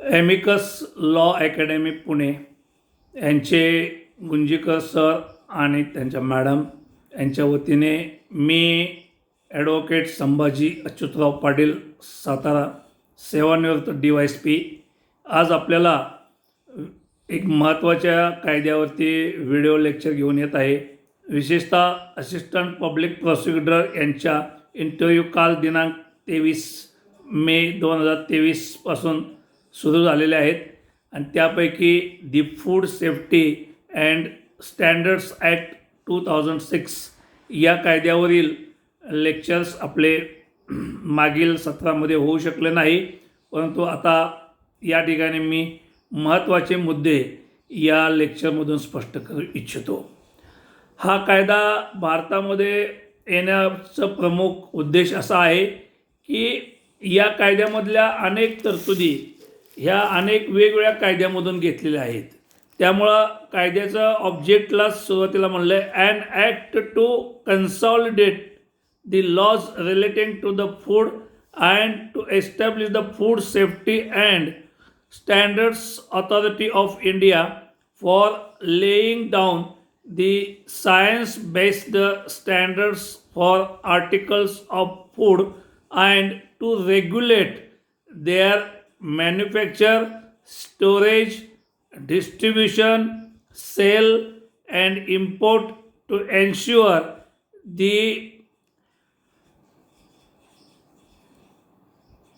ॲमिकस law academy Pune यांचे Gunjikar sir आणि त्यांच्या मॅडम यांच्या वतीने मी ॲडव्होकेट संभाजी अच्युतराव पाटील सातारा सेवानिवृत्त DYSP आज आपल्याला एक महत्त्वाच्या कायद्यावरती व्हिडिओ लेक्चर घेऊन येत आहे। विशेषतः असिस्टंट पब्लिक प्रॉसिक्युटर यांच्या इंटरव्ह्यू काल दिनांक 23 मे 2023 पासून सुरू झालेले आहेत आणि त्यापैकी दी food safety and standards act 2006 या कायद्यावरील लेक्चर्स आपले मागील सत्रामध्ये होऊ शकले नाही, परंतु आता या ठिकाणी मी महत्त्वाचे मुद्दे या लेक्चरमधून स्पष्ट करू इच्छितो। हा कायदा भारतामध्ये येण्याचा प्रमुख उद्देश असा आहे की या कायद्यामधल्या अनेक तरतुदी ह्या अनेक वेगवेगळ्या कायद्यामधून घेतलेल्या आहेत। त्यामुळं कायद्याचं ऑब्जेक्टला सुरुवातीला म्हणलं आहे an act to consolidate the laws relating to the food and to establish the food safety and standards authority of India for laying down the science-based standards for articles of food and to regulate their manufacture, storage, distribution, sale and import to ensure the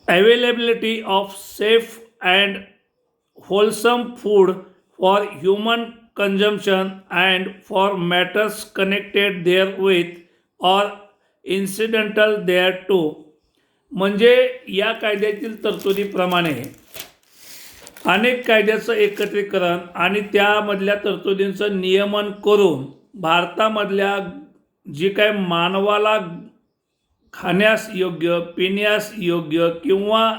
availability of safe and wholesome food for human consumption and for matters connected therewith or incidental thereto। म्हणजे या कायद्यातील तरतुदीप्रमाणे अनेक कायद्याचं एकत्रीकरण आणि त्यामधल्या तरतुदींचं नियमन करून भारतामधल्या जी काय मानवाला खाण्यास योग्य, पिण्यास योग्य किंवा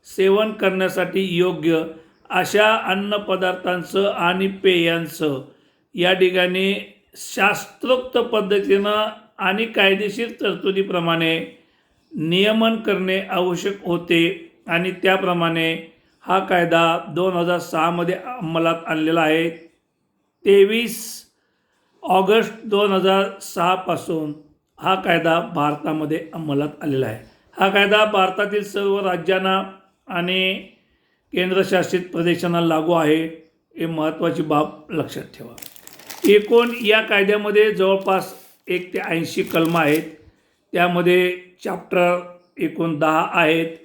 सेवन करण्यासाठी योग्य अशा अन्नपदार्थांचं आणि पेयांचं या ठिकाणी शास्त्रोक्त पद्धतीनं आणि कायदेशीर तरतुदीप्रमाणे नियमन करणे आवश्यक होते आणि त्याप्रमाणे हा कायदा 2006 मध्ये अंमलात आणलेला आहे। 23 ऑगस्ट 2006 पासून हा कायदा भारतामध्ये अंमलात आलेला आहे। हा कायदा भारतातील सर्व राज्यांना आणि केंद्रशासित प्रदेशांना लागू आहे, हे महत्त्वाची बाब लक्षात ठेवा। एकूण या कायद्यामध्ये जवळपास 1 ते 80 कलमं आहेत। त्यामध्ये चॅप्टर एकूण 10 आहेत।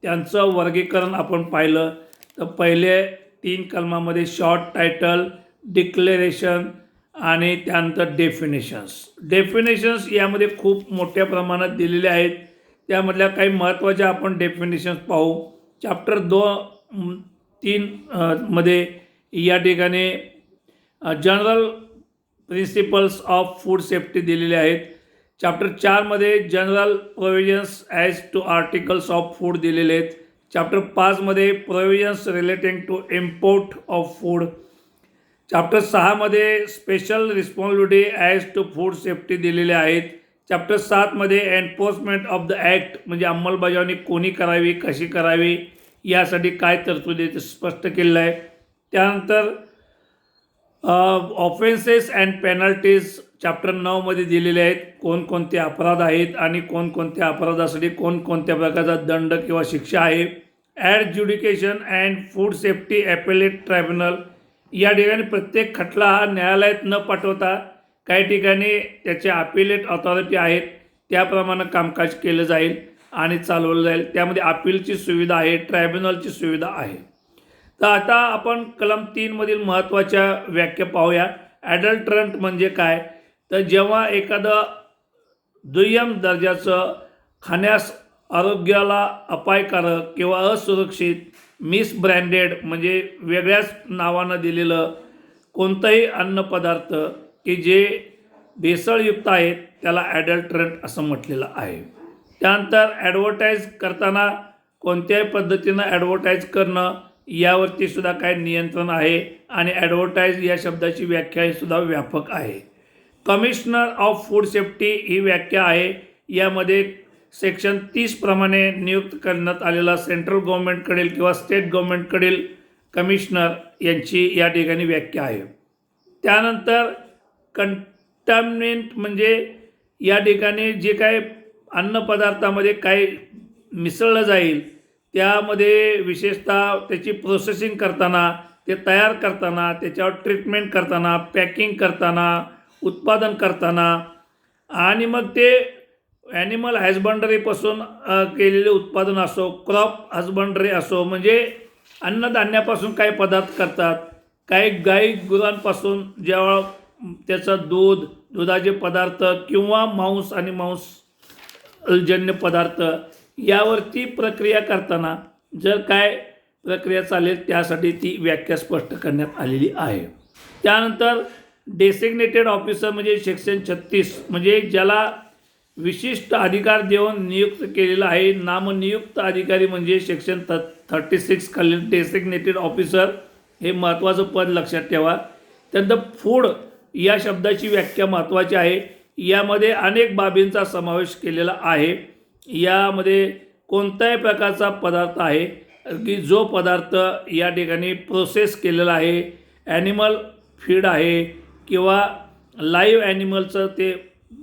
त्यांचं वर्गीकरण आपण पाहिलं तर पहिले 3 कलमामध्ये शॉर्ट टायटल, डिक्लेरेशन आणि त्यानंतर डेफिनेशन्स यामध्ये खूप मोठ्या प्रमाणात दिलेले आहेत। त्यामधल्या काही महत्त्वाच्या आपण डेफिनेशन्स पाहू। चॅप्टर 3 मध्ये या ठिकाणी general principles of food safety दिलेले आहेत। चॅप्टर 4 मध्ये general provisions as to articles of food दिलेले आहेत। चॅप्टर 5 मध्ये provisions relating to import of food. Chapter 6 मध्ये special responsibility as to food safety दिलेले आहेत। चॅप्टर 7 मध्ये एन्फोर्समेंट ऑफ द ॲक्ट म्हणजे अंमलबजावणी कोणी करावी, कशी करावी यासाठी काय तरतुदी ते स्पष्ट केलेलं आहे। त्यानंतर ऑफेन्सेस अँड पेनल्टीज चॅप्टर 9 मध्ये दिलेले आहेत। कोणकोणते अपराध आहेत आणि कोणकोणत्या अपराधासाठी कोणकोणत्या प्रकारचा दंड किंवा शिक्षा आहे। ॲडज्युडिकेशन अँड फूड सेफ्टी ॲपेलेट ट्रायब्युनल या ठिकाणी प्रत्येक खटला हा न्यायालयात न पाठवता काही ठिकाणी त्याचे अपिलेट ऑथॉरिटी आहेत त्याप्रमाणे कामकाज केलं जाईल आणि चालवलं जाईल। त्यामध्ये अपीलची सुविधा आहे, ट्रायब्युनलची सुविधा आहे। तर आता आपण कलम 3 मधील महत्त्वाच्या व्याख्या पाहूया। ॲडल्टरंट म्हणजे काय, तर जेव्हा एखादं दुय्यम दर्जाचं खाण्यास आरोग्याला अपायकारक किंवा असुरक्षित मिसब्रँडेड म्हणजे वेगळ्याच नावानं दिलेलं कोणताही अन्नपदार्थ की जे भेसळयुक्त आहेत त्याला ॲडल्टरंट असं म्हटलेलं आहे। त्यानंतर ॲडव्हर्टाईज करताना कोणत्याही पद्धतीनं ॲडव्हर्टाईज करणं यावरती सुद्धा काही नियंत्रण आहे आणि ॲडव्हर्टाईज या शब्दाची व्याख्या ही सुद्धा व्यापक आहे। कमिशनर ऑफ फूड सेफ्टी ही व्याख्या आहे। यामध्ये सेक्शन 30 प्रमाणे नियुक्त करण्यात आलेला सेंट्रल गव्हर्नमेंटकडील किंवा स्टेट गव्हर्नमेंटकडील कमिशनर यांची या ठिकाणी व्याख्या आहे. त्यानंतर कंटामिनेंट म्हणजे या ठिकाणी जे काय अन्नपदार्थामध्ये काय मिसळलं जाईल त्यामध्ये विशेषतः त्याची प्रोसेसिंग करताना, ते तयार करताना, त्याच्यावर ट्रीटमेंट करताना, पॅकिंग करताना, उत्पादन करताना आणि मग ते ॲनिमल हॅजबंडरीपासून केलेले उत्पादन असो, क्रॉप हजबंडरी असो, म्हणजे अन्नधान्यापासून काही पदार्थ करतात, काही गाई गुरांपासून जेव्हा त्याचं दूध, दुधाचे पदार्थ किंवा मांस आणि मांसजन्य पदार्थ यावरती प्रक्रिया करताना जर काय प्रक्रिया चालेल त्यासाठी ती व्याख्या स्पष्ट करण्यात आलेली आहे. त्यानंतर डेसिग्नेटेड ऑफिसर म्हणजे सेक्शन 36 म्हणजे ज्याला विशिष्ट अधिकार देऊन नियुक्त केलेला आहे. नामनियुक्त अधिकारी म्हणजे सेक्शन 36 खालील डेसिग्नेटेड ऑफिसर हे महत्त्वाचं पद लक्षात ठेवा. त्यानंतर फूड या शब्दाची व्याख्या महत्त्वाची आहे. यामध्ये अनेक बाबींचा समावेश केलेला आहे. यामध्ये कोणत्याही प्रकारचा पदार्थ आहे की जो पदार्थ या ठिकाणी प्रोसेस केलेला आहे, ॲनिमल फीड आहे किंवा लाईव्ह ॲनिमलचं ते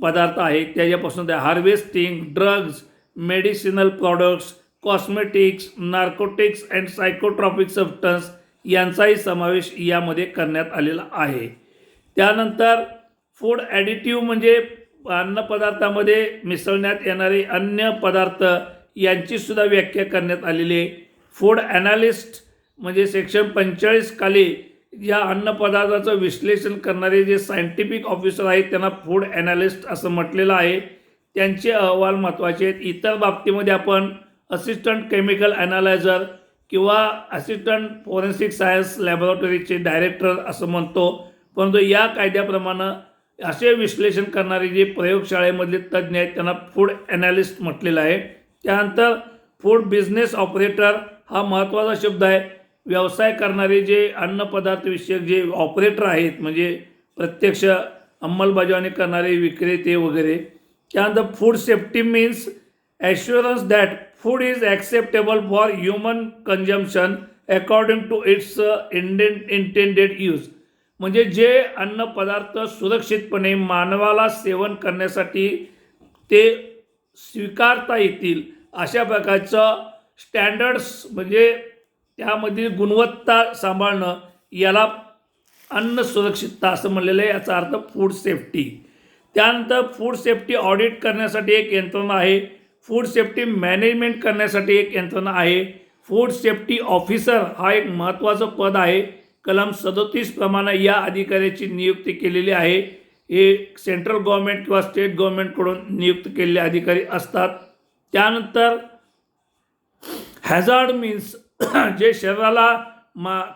पदार्थ आहे, त्याच्यापासून ते harvesting, drugs, medicinal products, cosmetics, narcotics and psychotropic substance यांचाही समावेश यामध्ये करण्यात आलेला आहे. त्यानंतर फूड ॲडिटिव्ह म्हणजे अन्नपदार्थामध्ये मिसळण्यात येणारे अन्य पदार्थ यांचीसुद्धा व्याख्या करण्यात आलेली आहे. फूड ॲनालिस्ट म्हणजे सेक्शन 45 खाली या अन्नपदार्थाचं विश्लेषण करणारे जे सायंटिफिक ऑफिसर आहेत त्यांना फूड ॲनालिस्ट असं म्हटलेलं आहे. त्यांचे अहवाल महत्त्वाचे आहेत. इतर बाबतीमध्ये आपण असिस्टंट केमिकल ॲनालायझर किंवा असिस्टंट फॉरेन्सिक सायन्स लॅबोरेटरीचे डायरेक्टर असं म्हणतो, परंतु या कायद्याप्रमाणे असे विश्लेषण करणारे जे प्रयोगशाळेमधले तज्ज्ञ आहेत त्यांना फूड ॲनालिस्ट म्हटलेलं आहे. त्यानंतर फूड बिझनेस ऑपरेटर हा महत्त्वाचा शब्द आहे. व्यवसाय करणारे जे अन्नपदार्थ विषयक जे ऑपरेटर आहेत म्हणजे प्रत्यक्ष अंमलबजावणी करणारे विक्रेते वगैरे. त्यानंतर food safety means assurance that food is acceptable for human consumption according to its intended use म्हणजे जे अन्नपदार्थ सुरक्षितपणे मानवाला सेवन करण्यासाठी ते स्वीकारता येतील अशा प्रकारचं स्टँडर्ड्स म्हणजे त्यामधील गुणवत्ता सांभाळणं याला अन्न सुरक्षितता असं म्हणलेलं आहे. याचा अर्थ फूड सेफ्टी. त्यानंतर फूड सेफ्टी ऑडिट करण्यासाठी एक यंत्रणा आहे. फूड सेफ्टी मॅनेजमेंट करण्यासाठी एक यंत्रणा आहे. फूड सेफ्टी ऑफिसर हा एक महत्त्वाचं पद आहे. कलम 37 प्रमाणे या अधिकाऱ्याची नियुक्ती केलेली आहे. हे सेंट्रल गव्हर्नमेंट किंवा स्टेट गव्हर्नमेंटकडून नियुक्त केलेले अधिकारी असतात. त्यानंतर हॅझार्ड मीन्स जे शरीराला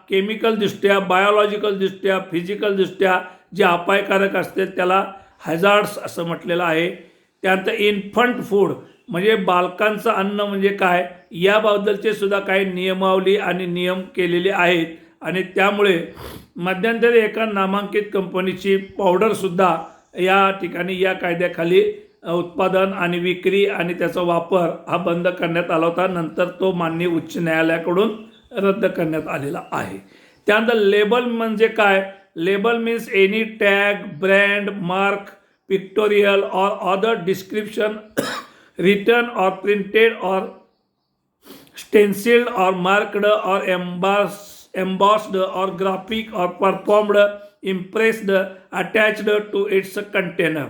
केमिकलदृष्ट्या, बायोलॉजिकलदृष्ट्या, फिजिकलदृष्ट्या जे अपायकारक असते त्याला हॅझार्ड्स असं म्हटलेलं आहे. त्यानंतर इन्फंट फूड म्हणजे बालकांचं अन्न म्हणजे काय याबद्दलचे सुद्धा काही नियमावली आणि नियम केलेले आहेत. आणि त्यामुळे मध्यंतरी एका नामांकित कंपनीची पावडरसुद्धा या ठिकाणी या कायद्याखाली उत्पादन आणि विक्री आणि त्याचा वापर हा बंद करण्यात आला होता. नंतर तो माननीय उच्च न्यायालयाकडून रद्द करण्यात आलेला आहे. त्यानंतर लेबल म्हणजे काय? Label means any tag, brand, mark, pictorial और other description written or printed or stenciled or marked or embossed or graphic or performed, impressed, attached to its container.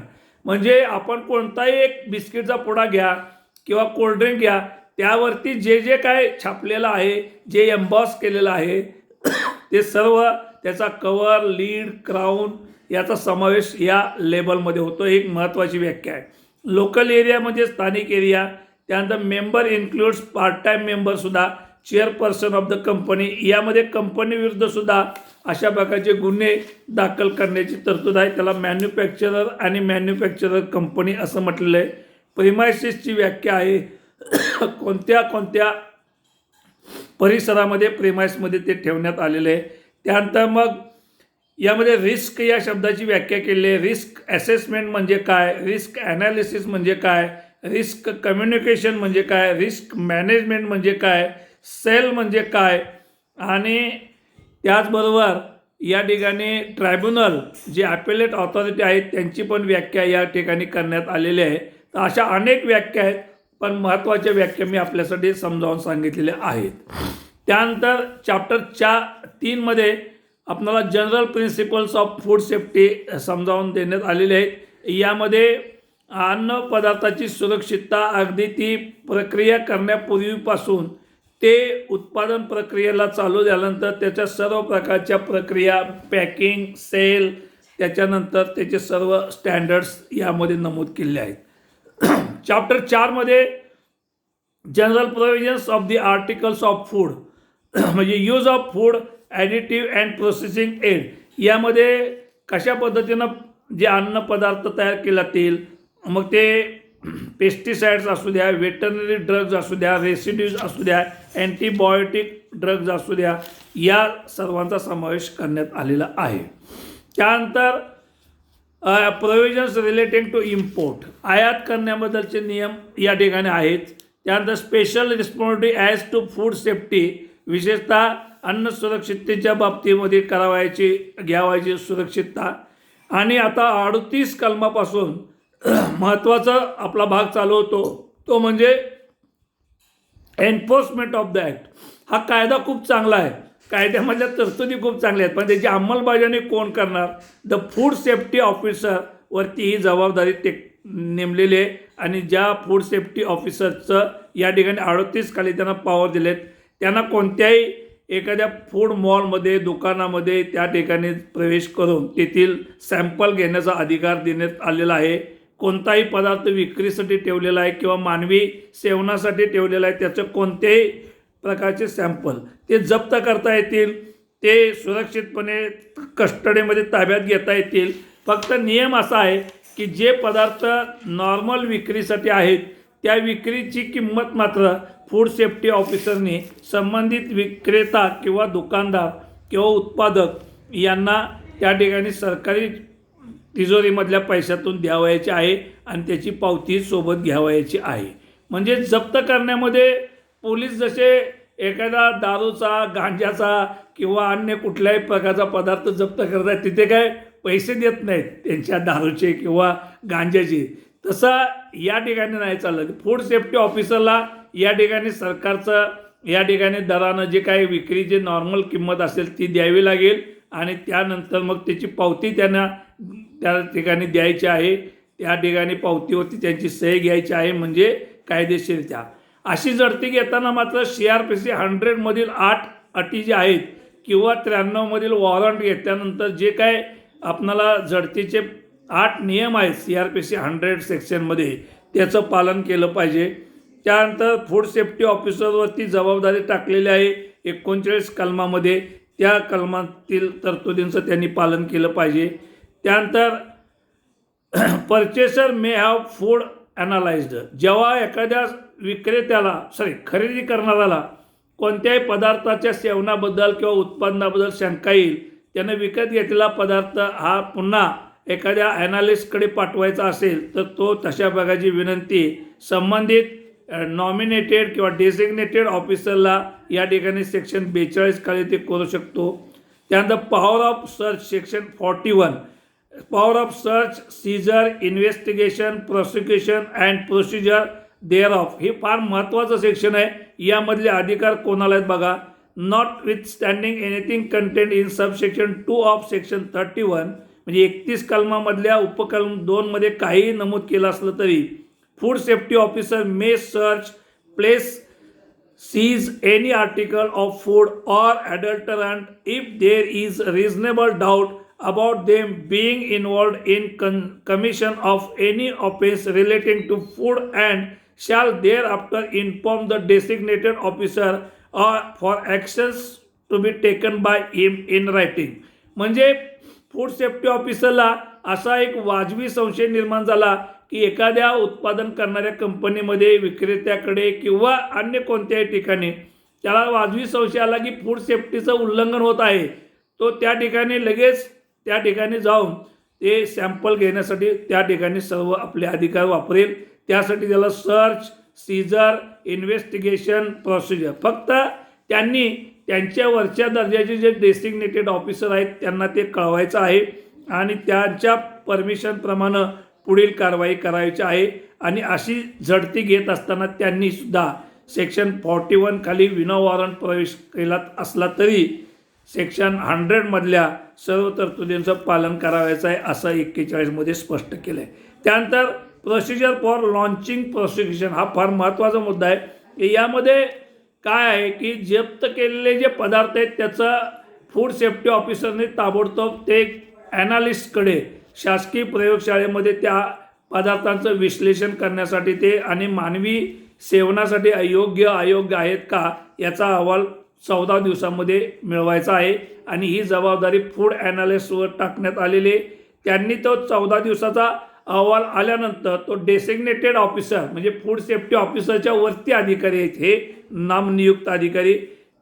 म्हणजे आपण कोणताही एक बिस्किटचा पुडा घ्या किंवा कोल्ड्रिंक घ्या त्यावरती जे जे काय छापलेलं आहे, जे एम्बॉस केलेलं आहे ते सर्व त्याचा कवर, लीड, क्राऊन याचा समावेश या लेबलमध्ये होतो. एक महत्त्वाची व्याख्या आहे. लोकल एरिया म्हणजे स्थानिक एरिया. त्यानंतर मेंबर इन्क्लूड्स पार्ट टाईम मेंबरसुद्धा, चेअरपर्सन ऑफ द कंपनी. यामध्ये कंपनीविरुद्धसुद्धा अशा प्रकारचे गुन्हे दाखल करण्याची तरतूद आहे. त्याला मॅन्युफॅक्चरर आणि मॅन्युफॅक्चरर कंपनी असं म्हटलेलं आहे. प्रिमायसिसची व्याख्या आहे कोणत्या कोणत्या परिसरामध्ये प्रिमाइसमध्ये ते ठेवण्यात आलेले आहे. त्यानंतर मग यामध्ये रिस्क या शब्दाची व्याख्या केली आहे. रिस्क ॲसेसमेंट म्हणजे काय, रिस्क ॲनालिसिस म्हणजे काय, रिस्क कम्युनिकेशन म्हणजे काय, रिस्क मॅनेजमेंट म्हणजे काय, सेल म्हणजे काय, आणि त्याचबरोबर या ठिकाणी ट्रायब्युनल जे ॲपेलेट ऑथॉरिटी आहेत त्यांची पण व्याख्या या ठिकाणी करण्यात आलेली आहे. तर अशा अनेक व्याख्या आहेत, पण महत्त्वाच्या व्याख्या मी आपल्यासाठी समजावून सांगितलेल्या आहेत. त्यानंतर चॅप्टर 3मध्ये आपल्याला general principles of food safety समजावून देण्यात आलेले आहेत. यामध्ये अन्न पदार्थाची सुरक्षितता अगदी ती प्रक्रिया करण्यापूर्वीपासून ते उत्पादन प्रक्रियेला चालू झाल्यानंतर त्याच्या सर्व प्रकारच्या प्रक्रिया, पॅकिंग, सेल, त्याच्यानंतर त्याचे सर्व स्टँडर्ड्स यामध्ये नमूद केले आहेत. चॅप्टर 4मध्ये general provisions of the articles of food म्हणजे use of food additive and processing aid, यामध्ये कशा पद्धतीनं जे अन्नपदार्थ तयार केले जातील, मग ते पेस्टिसाइड्स असू द्या, वेटरनरी ड्रग्ज असू द्या, रेसिड्यूज असू द्या, अँटीबायोटिक ड्रग्ज असू द्या, या सर्वांचा समावेश करण्यात आलेला आहे. त्यानंतर प्रोव्हिजन्स रिलेटिंग टू इम्पोर्ट, आयात करण्याबद्दलचे नियम या ठिकाणी आहेत. त्यानंतर special responsibility as to food safety, विशेषतः अन्न सुरक्षिततेच्या बाबतीमध्ये घ्यावायची सुरक्षितता. आणि आता 38 कलमापासून महत्त्वाचा आपला भाग चालू होतो, तो म्हणजे एन्फोर्समेंट ऑफ द ॲक्ट. हा कायदा खूप चांगला आहे, कायद्यामधल्या तरतुदी खूप चांगल्या आहेत, पण त्याची अंमलबजावणी कोण करणार? द फूड सेफ्टी ऑफिसर वरती ही जबाबदारी नेमलेली आहे. आणि ज्या फूड सेफ्टी ऑफिसरचं या ठिकाणी 38 खाली त्यांना पॉवर दिलेत, त्यांना कोणत्याही एखाद्या फूड मॉलमध्ये, दुकानामध्ये त्या ठिकाणी प्रवेश करून तेथील सॅम्पल घेण्याचा अधिकार देण्यात आलेला आहे. कोणताही पदार्थ विक्रीसाठी ठेवलेला आहे किंवा मानवी सेवनासाठी ठेवलेला आहे, त्याचं कोणत्याही प्रकारचे सॅम्पल ते जप्त करता येतील, ते सुरक्षितपणे कस्टडीमध्ये ताब्यात घेता येतील. फक्त नियम असा आहे की जे पदार्थ नॉर्मल विक्रीसाठी आहेत त्या विक्रीची किंमत मात्र फूड सेफ्टी ऑफिसरनी संबंधित विक्रेता किंवा दुकानदार किंवा उत्पादक यांना त्या ठिकाणी सरकारी तिजोरीमधल्या पैशातून द्यावयाची आहे आणि त्याची पावती सोबत घ्यावयाची आहे. म्हणजे जप्त करण्यामध्ये पोलीस जसे एखादा दारूचा, गांजाचा किंवा अन्य कुठल्याही प्रकारचा पदार्थ जप्त करतात, तिथे काय पैसे देत नाहीत त्यांच्या दारूचे किंवा गांजाचे, तसा या ठिकाणी नाही चाललं. फूड सेफ्टी ऑफिसरला या ठिकाणी सरकारचं या ठिकाणी दरानं जे काही विक्रीची नॉर्मल किंमत असेल ती द्यावी लागेल आणि त्यानंतर मग त्याची पावती त्यांना त्या ठिकाणी द्यायची आहे. त्या ठिकाणी पावतीवरती त्यांची सही घ्यायची आहे, म्हणजे कायदेशीररित्या. अशी झडती घेताना मात्र CRPC 100मधील 8 अटी ज्या आहेत किंवा 93मधील वॉरंट घेतल्यानंतर जे काय आपणाला झडतीचे 8 नियम आहेत CRPC 100 सेक्शनमध्ये, त्याचं पालन केलं पाहिजे. त्यानंतर फूड सेफ्टी ऑफिसरवरती जबाबदारी टाकलेली आहे 39 कलमामध्ये, त्या कलमातील तरतुदींचं त्यांनी पालन केलं पाहिजे. त्यानंतर पर्चेसर मे हॅव फूड ॲनालाइज्ड, जेव्हा एखाद्या खरेदी करणाऱ्याला कोणत्याही पदार्थाच्या सेवनाबद्दल किंवा उत्पादनाबद्दल शंका येईल, त्यानं विकत घेतलेला पदार्थ हा पुन्हा एखाद्या ॲनालिस्टकडे पाठवायचा असेल तर तो तशा प्रकारची विनंती संबंधित नॉमिनेटेड किंवा डेसिग्नेटेड ऑफिसरला या ठिकाणी सेक्शन 42 खाली ते करू शकतो. त्यानंतर power of search section 41, power of search, seizure, investigation, prosecution and procedure thereof, हे फार महत्त्वाचं सेक्शन आहे. यामधले अधिकार कोणाला आहेत बघा. Not with standing anything content in subsection 2 of section 31, म्हणजे 31 कलमामधल्या उपकलम 2मध्ये काहीही नमूद केलं असलं तरी food safety officer may search, place, seize any article of food or adulterant if there is reasonable doubt about them being involved in commission of any offense relating to food and shall thereafter inform the designated officer for actions to be taken by him in writing. म्हणजे food safety ऑफिसरला असा एक वाजवी संशय निर्माण झाला की एखाद्या उत्पादन करणाऱ्या कंपनीमध्ये, विक्रेत्याकडे किंवा अन्य कोणत्याही ठिकाणी त्याला वाजवी संशय आला की फूड सेफ्टीचं उल्लंघन होत आहे, तो त्या ठिकाणी लगेच त्या ठिकाणी जाऊन ते सॅम्पल घेण्यासाठी त्या ठिकाणी सर्व आपले अधिकार वापरेल. त्यासाठी त्याला सर्च, सीजर, इन्व्हेस्टिगेशन प्रोसिजर, फक्त त्यांनी त्यांच्या वरच्या दर्जाचे जे डेसिग्नेटेड ऑफिसर आहेत त्यांना ते कळवायचं आहे आणि त्यांच्या परमिशनप्रमाणे पुढील कारवाई करायची आहे. आणि अशी झडती घेत असताना त्यांनी सुद्धा सेक्शन 41 खाली विना वॉरंट प्रवेश केला असला तरी सेक्शन 100 मधल्या सर्व तरतुदींचं पालन करावायचं आहे असं 41 मध्ये स्पष्ट केलं आहे. त्यानंतर प्रोसिजर फॉर लॉन्चिंग प्रोसिक्युशन हा फार महत्त्वाचा मुद्दा आहे. यामध्ये काय आहे की जप्त केलेले जे पदार्थ आहेत त्याचं फूड सेफ्टी ऑफिसरने ताबडतोब ते ॲनालिस्टकडे शासकीय प्रयोगशाळेमध्ये त्या पदार्थांचं विश्लेषण करण्यासाठी ते आणि मानवी सेवनासाठी अयोग्य आहेत का याचा अहवाल 14 दिवसामध्ये मिळवायचा आहे आणि ही जबाबदारी फूड ॲनालिस्टवर टाकण्यात आलेली आहे. त्यांनी तो 14 दिवसाचा अहवाल आल्यानंतर तो डेसिग्नेटेड ऑफिसर म्हणजे फूड सेफ्टी ऑफिसरच्या वरती अधिकारी आहेत हे नामनियुक्त अधिकारी,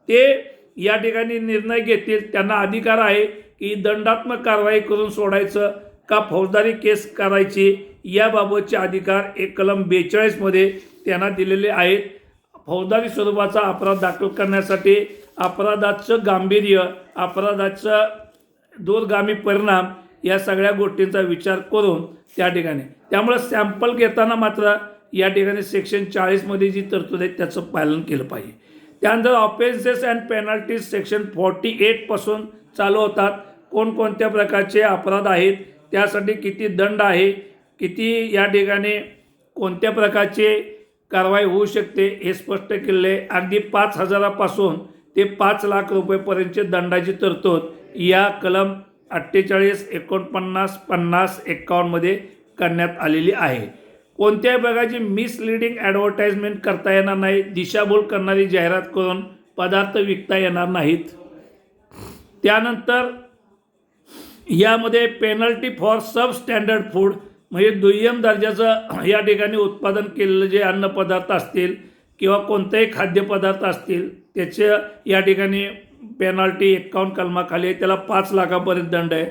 ते या ठिकाणी निर्णय घेतील. त्यांना अधिकार आहे की दंडात्मक कारवाई करून सोडायचं का फौजदारी केस करायची याबाबतचे अधिकार कलम 42 मध्ये त्यांना दिलेले आहेत. फौजदारी स्वरूपाचा अपराध दाखल करण्यासाठी अपराधाचं गांभीर्य, अपराधाचं दूरगामी परिणाम या सगळ्या गोष्टींचा विचार करून त्या ठिकाणी त्यामुळे सॅम्पल घेताना मात्र या ठिकाणी सेक्शन 40 मध्ये जी तरतूद आहे त्याचं पालन केलं पाहिजे. त्यानंतर ऑफेन्सेस अँड पेनल्टीज सेक्शन 48 पासून चालू होतात. कोणकोणत्या प्रकारचे अपराध आहेत, त्यासाठी किती दंड आहे, किती या ठिकाणी कोणत्या प्रकारचे कारवाई होऊ शकते हे स्पष्ट केले. अगदी 5,000 पासून ते 5 लाख रुपयेपर्यंतचे दंडाची तरतूद या कलम 48, 49, 50, 51 मध्ये करण्यात आलेली आहे. कोणत्याही प्रकारची मिसलिडिंग ॲडव्हर्टाइजमेंट करता येणार नाही. दिशाभूल करणारी जाहिरात करून पदार्थ विकता येणार नाहीत. त्यानंतर यामध्ये penalty for sub standard food म्हणजे दुय्यम दर्जाचं या ठिकाणी उत्पादन केलेलं जे अन्नपदार्थ असतील किंवा कोणतेही खाद्यपदार्थ असतील त्याचे या ठिकाणी पेनल्टी 51 कलमाखाली त्याला 5 लाखापर्यंत दंड आहे.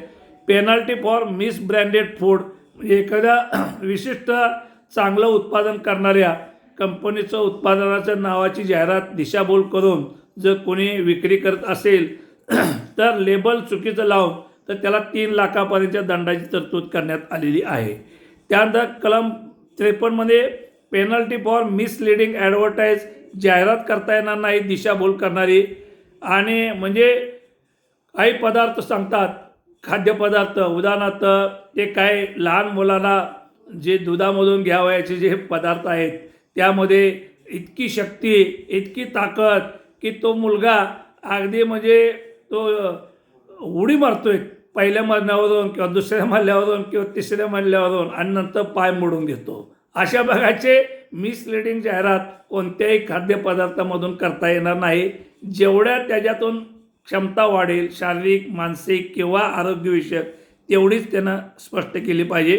पेनल्टी फॉर मिसब्रँडेड फूड म्हणजे एखाद्या विशिष्ट चांगलं उत्पादन करणाऱ्या कंपनीचं उत्पादनाच्या नावाची जाहिरात दिशाभूल करून जर कोणी विक्री करत असेल तर लेबल चुकीचं लावून तर त्याला 3 लाखापर्यंतच्या दंडाची तरतूद करण्यात आलेली आहे. त्यानंतर कलम 53 मध्ये पेनल्टी फॉर मिसलिडिंग ॲडव्हर्टाइज जाहिरात करता येणार नाही दिशाभूल करणारी. आणि म्हणजे काही पदार्थ सांगतात खाद्यपदार्थ उदाहरणार्थ ते काय लहान मुलांना जे दुधामधून घ्यावयाचे जे पदार्थ आहेत त्यामध्ये इतकी शक्ती इतकी ताकद की तो मुलगा अगदी म्हणजे तो उडी मारतोय पहिल्या मजल्यावरून किंवा दुसऱ्या मजल्यावरून किंवा तिसऱ्या मजल्यावरून आणि नंतर पाय मोडून घेतो. अशा प्रकारचे मिसलिडिंग जाहिरात कोणत्याही खाद्यपदार्थामधून करता येणार नाही. जेवढ्या त्याच्यातून क्षमता वाढेल शारीरिक मानसिक किंवा आरोग्यविषयक तेवढीच त्यानं स्पष्ट केली पाहिजे.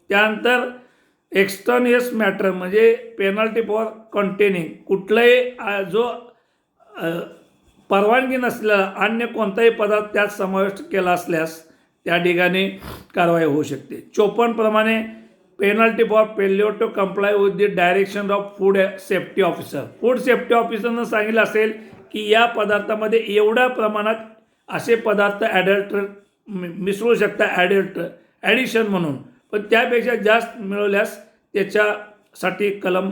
त्यानंतर एक्सटर्नियस मॅटर म्हणजे पेनल्टी फॉर कंटेनिंग कुठलाही जो परवानगी नसलेला अन्य कोणताही पदार्थ त्यात समाविष्ट केला असल्यास त्या ठिकाणी कारवाई होऊ शकते. 54 प्रमाणे penalty for failure to comply with the direction of food safety officer. Food safety ऑफिसरनं सांगितलं असेल की या पदार्थामध्ये एवढ्या प्रमाणात असे पदार्थ मिसळू शकतात ॲडिशन म्हणून, पण त्यापेक्षा जास्त मिळवल्यास त्याच्यासाठी कलम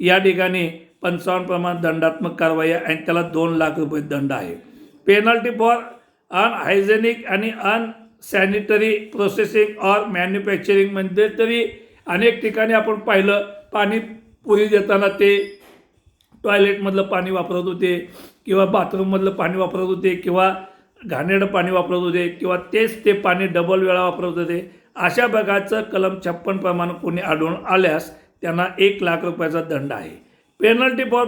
या ठिकाणी 55 प्रमाण दंडात्मक कारवाई आणि त्याला 2 लाख रुपये दंड आहे. पेनल्टी फॉर अनहायजेनिक आणि अनसॅनिटरी प्रोसेसिंग ऑर मॅन्युफॅक्चरिंग म्हणजे तरी अनेक ठिकाणी आपण पाहिलं पाणीपुरी देताना ते टॉयलेटमधलं पाणी वापरत होते किंवा बाथरूममधलं पाणी वापरत होते किंवा घाणेरडं पाणी वापरत होते किंवा तेच ते पाणी डबल वेळा वापरत होते. अशा प्रकारचं कलम 56 प्रमाणे कोणी आढळून आल्यास त्यांना 1 लाख रुपयाचा दंड आहे. पेनल्टी फॉर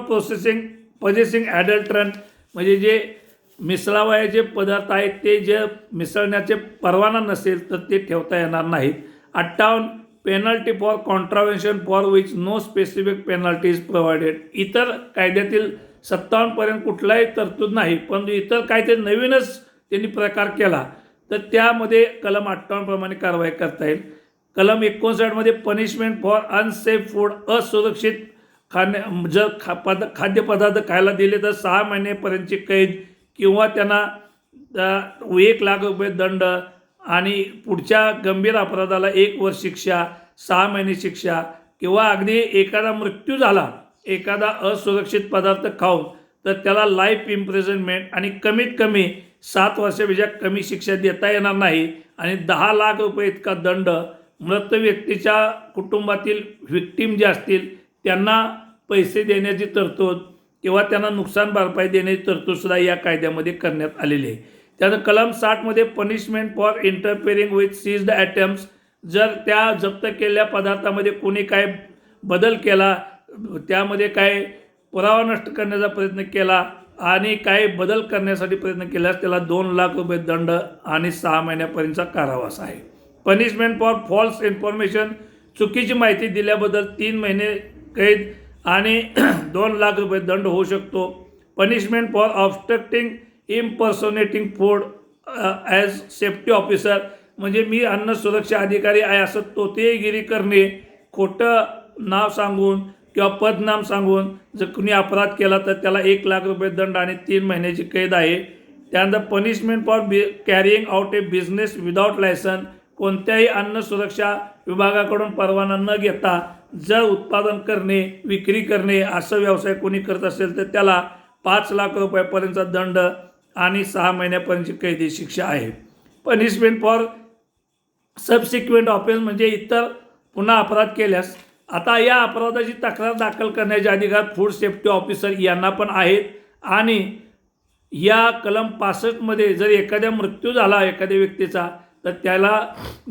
पोजेसिंग ॲडल्ट्रंट म्हणजे जे मिसळावयाचे पदार्थ आहेत ते जे मिसळण्याचे परवाना नसेल तर ते ठेवता येणार नाहीत. 58 penalty for contravention for which no specific penalty is provided. इतर कायद्यातील 57 पर्यंत कुठलाही तरतूद नाही, पण इतर काहीतरी नवीनच त्यांनी प्रकार केला तर त्यामध्ये कलम 58 प्रमाणे कारवाई करता येईल. कलम 59 मध्ये पनिशमेंट फॉर अनसेफ फूड, असुरक्षित जर खाद्यपदार्थ खायला दिले तर 6 महिनेपर्यंतची कैद किंवा त्यांना 1 लाख रुपये दंड आणि पुढच्या गंभीर अपराधाला 1 वर्ष शिक्षा, 6 महिने शिक्षा किंवा अगदी एखादा मृत्यू झाला एखादा असुरक्षित पदार्थ खाऊन तर त्याला लाईफ इम्प्रिझनमेंट आणि कमीत कमी 7 वर्षापेक्षा कमी शिक्षा देता येणार नाही आणि 10 लाख रुपये इतका दंड, मृत व्यक्तीच्या कुटुंबातील व्हिक्टीम जे असतील त्यांना पैसे देण्याची तरतूद किंवा त्यांना नुकसान भरपाई देण्याची तरतूदसुद्धा या कायद्यामध्ये करण्यात आलेली आहे. त्यानंतर कलम 60 मध्ये punishment for interfering with seized items, जर त्या जप्त केलेल्या पदार्थामध्ये कोणी काय बदल केला, त्यामध्ये काय पुरावा नष्ट करण्याचा प्रयत्न केला आणि काही बदल करण्यासाठी प्रयत्न केल्यास त्याला 2 लाख रुपये दंड आणि 6 महिन्यापर्यंतचा कारावास आहे. पनिशमेंट फॉर फॉल्स इन्फॉर्मेशन, चुकीची माहिती दिल्याबद्दल 3 महिने कैद आणि 2 लाख रुपये दंड होऊ शकतो. Punishment for obstructing impersonating food as safety officer, म्हणजे मी अन्न सुरक्षा अधिकारी आहे असं तोतेगिरी करणे, खोटं नाव सांगून किंवा पदनाम सांगून जर कुणी अपराध केला तर त्याला 1 लाख रुपये दंड आणि 3 महिन्याची कैद आहे. त्यानंतर punishment for carrying out a business without licence, कोणत्याही अन्न सुरक्षा विभागाकडून परवाना न घेता जर उत्पादन करणे, विक्री करणे असा व्यवसाय कोणी करत असेल तर त्याला 5 लाख रुपयापर्यंतचा दंड आणि 6 महिन्यापर्यंतची कैदी शिक्षा आहे. पनिशमेंट फॉर सबसिक्वेंट ऑफेन्स, म्हणजे इतर पुन्हा अपराध केल्यास, आता या अपराधाची तक्रार दाखल करण्याचे अधिकार फूड सेफ्टी ऑफिसर यांना पण आहेत आणि या कलम 65 मध्ये जर एखाद्या मृत्यू झाला एखाद्या व्यक्तीचा तर त्याला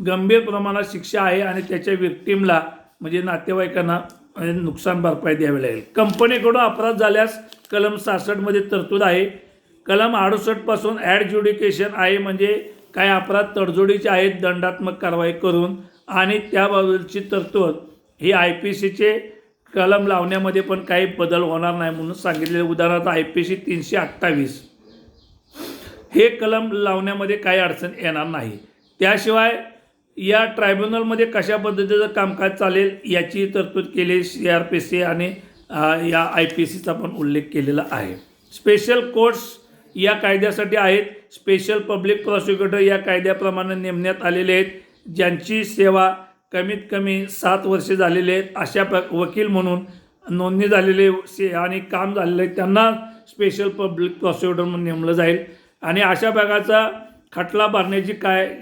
गंभीर प्रमाणात शिक्षा आहे आणि त्याच्या विक्टीमला म्हणजे नातेवाईकांना नुकसान भरपाई द्यावी लागेल. कंपनीकडून अपराध झाल्यास कलम 66 मध्ये तरतूद आहे. कलम 68 पासून ॲडज्युडिकेशन आहे, म्हणजे काही अपराध तडजोडीचे आहेत दंडात्मक कारवाई करून आणि त्याबाबतची तरतूद ही IPCचे कलम लावण्यामध्ये पण काही बदल होणार नाही म्हणून सांगितलेले. उदाहरणार्थ IPC 328 हे कलम लावण्यामध्ये काही अडचण येणार नाही. त्याशिवाय या ट्रायब्युनलमध्ये कशा पद्धतीचं कामकाज चालेल याची तरतूद केली CRPC आणि या IPCचा पण उल्लेख केलेला आहे. स्पेशल कोर्ट्स या कायद्यासाठी आहेत. स्पेशल पब्लिक प्रॉसिक्युटर या कायद्याप्रमाणे नेमण्यात आलेले आहेत, ज्यांची सेवा कमीत कमी 7 वर्षे झालेले आहेत अशा वकील म्हणून नोंदणी झालेले आणि काम झालेले आहे त्यांना स्पेशल पब्लिक प्रॉसिक्युटर म्हणून नेमलं जाईल. आणि अशा प्रकारचा खटला भरण्याची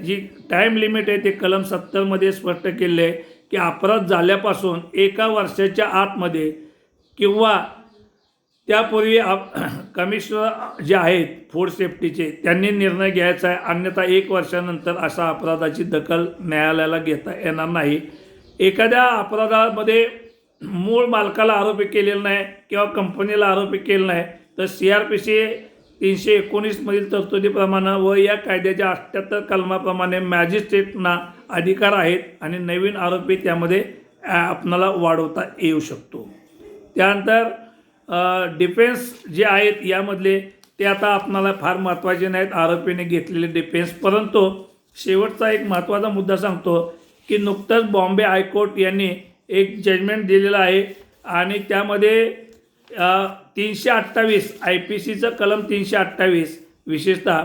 जी टाईम लिमिट आहे ते कलम 70 मध्ये स्पष्ट केले आहे की अपराध झाल्यापासून 1 वर्षाच्या आतमध्ये किंवा त्यापूर्वी कमिशनर जे आहेत फूड सेफ्टीचे त्यांनी निर्णय घ्यायचा आहे, अन्यथा 1 वर्षानंतर अशा अपराधाची दखल न्यायालयाला घेता येणार नाही. एखाद्या अपराधामध्ये मूळ मालकाला आरोपी केलेला नाही किंवा कंपनीला आरोपी केलं नाही तर CRPC 319 मधील तरतुदीप्रमाणे व या कायद्याच्या 78 कलमाप्रमाणे मॅजिस्ट्रेटना अधिकार आहेत आणि नवीन आरोपी त्यामध्ये आपणाला वाढवता येऊ शकतो. त्यानंतर डिफेन्स जे आहेत यामधले ते आता आपणाला फार महत्त्वाचे नाहीत आरोपीने घेतलेले डिफेन्स, परंतु शेवटचा एक महत्त्वाचा मुद्दा सांगतो की नुकतंच बॉम्बे हायकोर्ट यांनी एक जजमेंट दिलेलं आहे आणि त्यामध्ये 328 IPCचं कलम 328 विशेषतः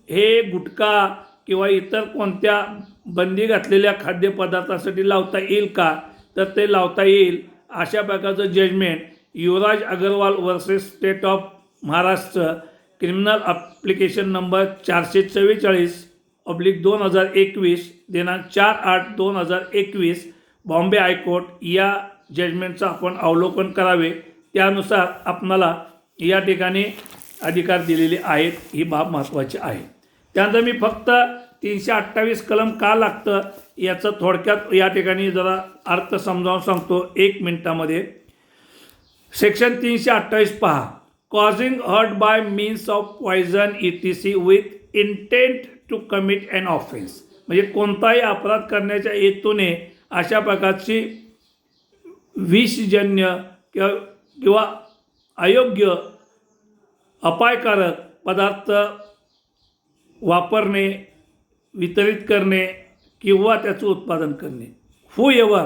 हे गुटखा किंवा इतर कोणत्या बंदी घातलेल्या खाद्यपदार्थासाठी लावता येईल का, तर ते लावता येईल अशा प्रकारचं judgement Yuvraj Agrawal versus state of Maharashtra criminal application number 444/2021 दिनांक 4/8/2021 बॉम्बे हायकोर्ट या जजमेंटचं आपण अवलोकन करावे. त्यानुसार आपणाला या ठिकाणी अधिकार दिलेले आहेत, ही बाब महत्त्वाची आहे. त्यानंतर मी फक्त 328 कलम का लागतं याचं थोडक्यात या ठिकाणी जरा अर्थ समजावून सांगतो 1 मिनिटामध्ये. सेक्शन 328 पहा, causing hurt by means of poison ETC with intent to commit an offence, म्हणजे कोणताही अपराध करण्याच्या हेतूने अशा प्रकारची विषजन्य किंवा अयोग्य अपायकारक पदार्थ वापरणे, वितरित करणे किंवा त्याचं उत्पादन करणे whoever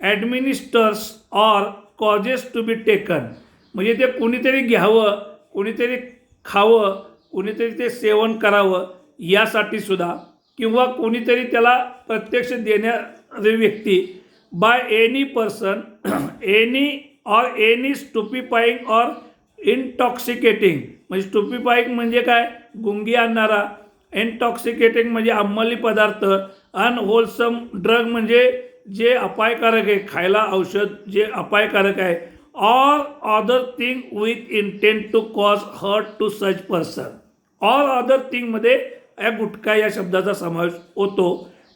administers or causes to be taken, म्हणजे ते कोणीतरी घ्यावं, कोणीतरी खावं, कोणीतरी ते सेवन करावं यासाठी सुद्धा, किंवा कोणीतरी त्याला प्रत्यक्ष देणारी व्यक्ती, बाय एनी पर्सन एनी और एनी स्टुपिफाईंग और इंटॉक्सिकेटिंग, म्हणजे स्टुपिफाईंग म्हणजे काय, गुंगी आणणारा, इंटॉक्सिकेटिंग म्हणजे अंमली पदार्थ, अनहोलसम ड्रग म्हणजे जे अपायकारक आहे, खायला औषध जे अपायकारक आहे, or other thing with intent to cause hurt to such person. Or other थिंगमध्ये या गुटखा या शब्दाचा समावेश होतो.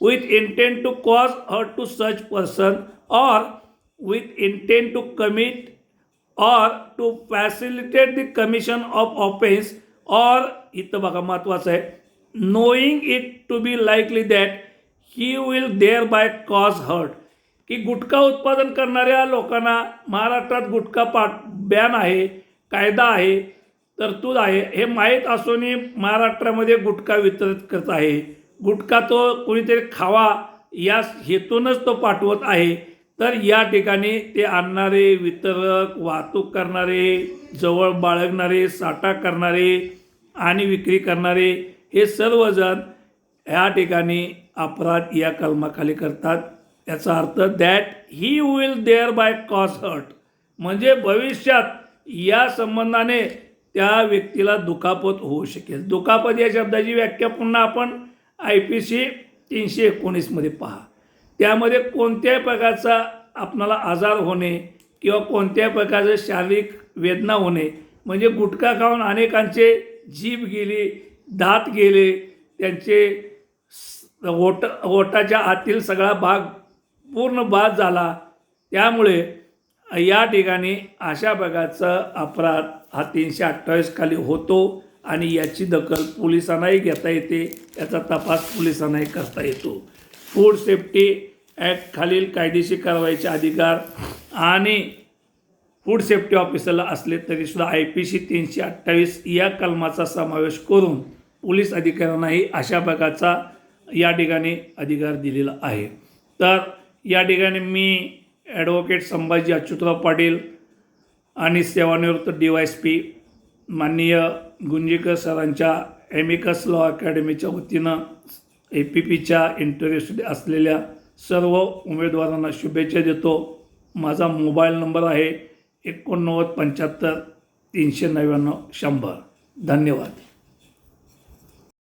With intent to cause hurt to such person or with intent to commit or to facilitate the commission of offense, or इथं बघा महत्त्वाचं आहे, knowing it to be likely that he will thereby cause hurt, की गुटखा उत्पादन करणाऱ्या लोकांना महाराष्ट्रात गुटखा ban आहे, कायदा आहे, तरतूद आहे, हे माहीत असूनही महाराष्ट्रामध्ये गुटखा वितरित करत आहे. गुटखा तो कोणीतरी खावा या हेतूनच तो पाठवत आहे. तर या ठिकाणी ते आणणारे, वितरक, वाहतूक करणारे, जवळ बाळगणारे, साठा करणारे आणि विक्री करणारे हे सर्वजण या ठिकाणी अपराध या कलमाखाली करतात. याचा अर्थ that he will thereby cause hurt, म्हणजे भविष्यात या संबंधाने त्या व्यक्तीला दुखापत होऊ शकेल. दुखापत या शब्दाची व्याख्या पुन्हा आपण IPC 319 पहा. त्यामध्ये कोणत्याही प्रकारचा आपणाला आजार होणे किंवा कोणत्याही प्रकारचे शारीरिक वेदना होणे, म्हणजे गुटखा खाऊन अनेकांचे जीभ गेली, दात गेले, त्यांचे ओठाच्या आतील सगळा भाग पूर्ण बाद झाला. त्यामुळे या ठिकाणी अशा प्रकारचा अपराध हा 328 खाली होतो आणि याची दखल पोलिसांनाही घेता येते, याचा तपास पोलिसांनाही करता येतो. फूड सेफ्टी ॲक्ट खालील कायदेशीर कारवाईचे अधिकार आणि फूड सेफ्टी ऑफिसरला असले तरीसुद्धा IPC 328 या कलमाचा समावेश करून पोलीस अधिकाऱ्यांनाही अशा प्रकारचा या ठिकाणी अधिकार दिलेला आहे. तर या ठिकाणी मी ॲडव्होकेट संभाजी अच्युतराव पाटील आणि सेवानिवृत्त DYSP माननीय गुंजेकर सरांच्या ॲमिकस लॉ अकॅडमीच्या वतीनं APPच्या इंटरव्ह्यूसाठी असलेल्या सर्व उमेदवारांना शुभेच्छा देतो. माझा मोबाईल नंबर आहे 89 75 399 100. धन्यवाद.